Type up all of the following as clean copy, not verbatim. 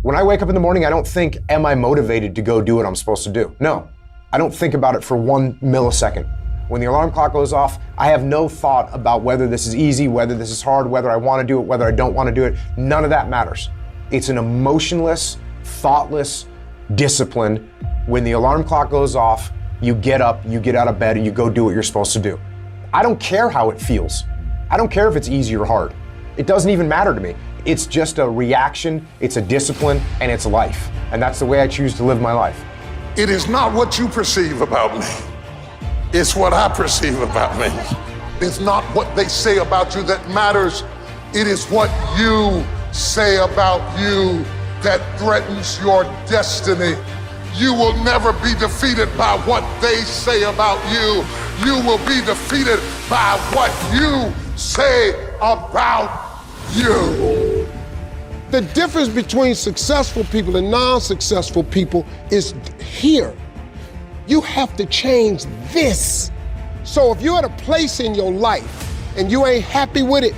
When I wake up in the morning, I don't think, am I motivated to go do what I'm supposed to do? No, I don't think about it for 1 millisecond. When the alarm clock goes off, I have no thought about whether this is easy, whether this is hard, whether I want to do it, whether I don't want to do it. None of that matters. It's an emotionless, thoughtless discipline. When the alarm clock goes off, you get up, you get out of bed, and you go do what you're supposed to do. I don't care how it feels. I don't care if it's easy or hard. It doesn't even matter to me. It's just a reaction, it's a discipline, and it's life. And that's the way I choose to live my life. It is not what you perceive about me. It's what I perceive about me. It's not what they say about you that matters. It is what you say about you that threatens your destiny. You will never be defeated by what they say about you. You will be defeated by what you say about you. The difference between successful people and non-successful people is here. You have to change this. So if you're at a place in your life and you ain't happy with it,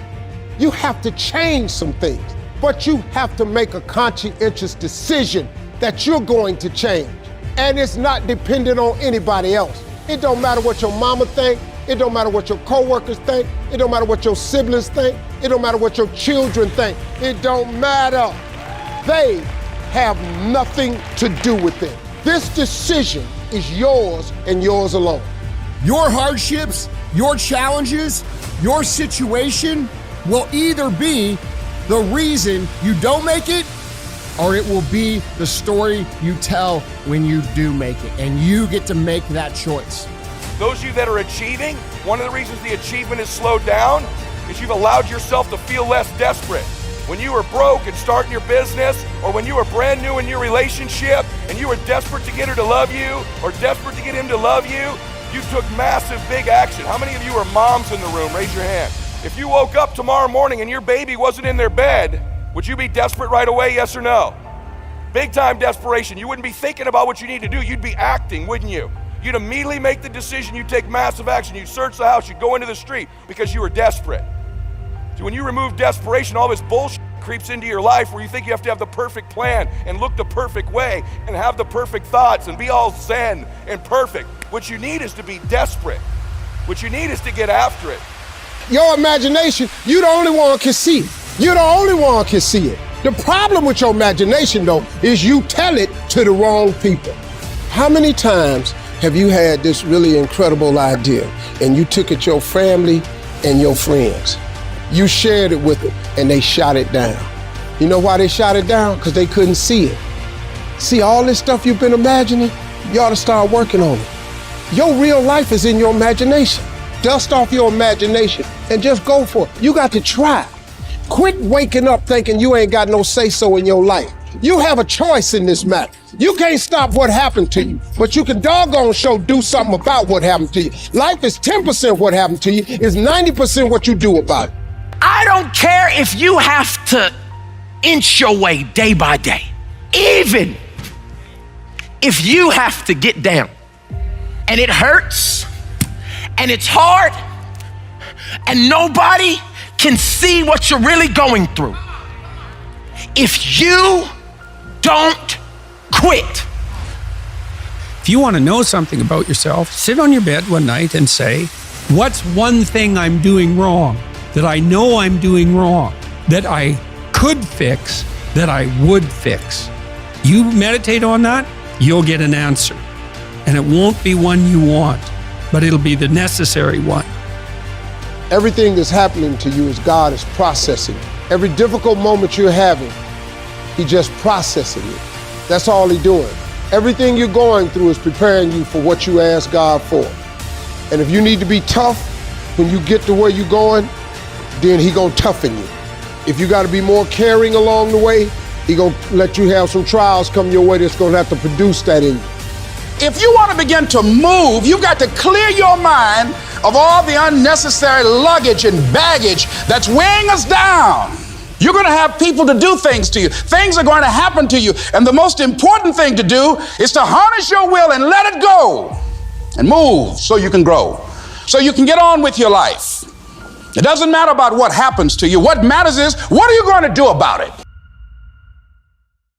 you have to change some things. But you have to make a conscientious decision that you're going to change. And it's not dependent on anybody else. It don't matter what your mama think. It don't matter what your coworkers think. It don't matter what your siblings think. It don't matter what your children think. It don't matter. They have nothing to do with it. This decision is yours and yours alone. Your hardships, your challenges, your situation will either be the reason you don't make it, or it will be the story you tell when you do make it. And you get to make that choice. Those of you that are achieving, one of the reasons the achievement is slowed down is you've allowed yourself to feel less desperate. When you were broke and starting your business, or when you were brand new in your relationship and you were desperate to get her to love you or desperate to get him to love you, you took massive, big action. How many of you are moms in the room? Raise your hand. If you woke up tomorrow morning and your baby wasn't in their bed, would you be desperate right away, yes or no? Big time desperation. You wouldn't be thinking about what you need to do. You'd be acting, wouldn't you? You'd immediately make the decision. You'd take massive action. You'd search the house. You'd go into the street because you were desperate. So when you remove desperation, all this bullshit creeps into your life where you think you have to have the perfect plan and look the perfect way and have the perfect thoughts and be all zen and perfect. What you need is to be desperate. What you need is to get after it. Your imagination, you the only one can see it. You're the only one can see it. The problem with your imagination, though, is you tell it to the wrong people. How many times have you had this really incredible idea and you took it to your family and your friends? You shared it with them and they shot it down. You know why they shot it down? Because they couldn't see it. See, all this stuff you've been imagining, you ought to start working on it. Your real life is in your imagination. Dust off your imagination and just go for it. You got to try. Quit waking up thinking you ain't got no say-so in your life. You have a choice in this matter. You can't stop what happened to you, but you can doggone sure do something about what happened to you. Life is 10% what happened to you, it's 90% what you do about it. I don't care if you have to inch your way day by day. Even if you have to get down and it hurts and it's hard and nobody can see what you're really going through. If you don't quit. If you want to know something about yourself, sit on your bed one night and say, what's one thing I'm doing wrong, that I know I'm doing wrong, that I could fix, that I would fix? You meditate on that, you'll get an answer. And it won't be one you want, but it'll be the necessary one. Everything that's happening to you is God is processing. Every difficult moment you're having, He just processing it. That's all He's doing. Everything you're going through is preparing you for what you ask God for. And if you need to be tough when you get to where you're going, then He gonna toughen you. If you gotta be more caring along the way, He gonna let you have some trials come your way that's gonna have to produce that in you. If you want to begin to move, you've got to clear your mind of all the unnecessary luggage and baggage that's weighing us down. You're going to have people to do things to you. Things are going to happen to you. And the most important thing to do is to harness your will and let it go and move so you can grow, so you can get on with your life. It doesn't matter about what happens to you. What matters is, what are you going to do about it?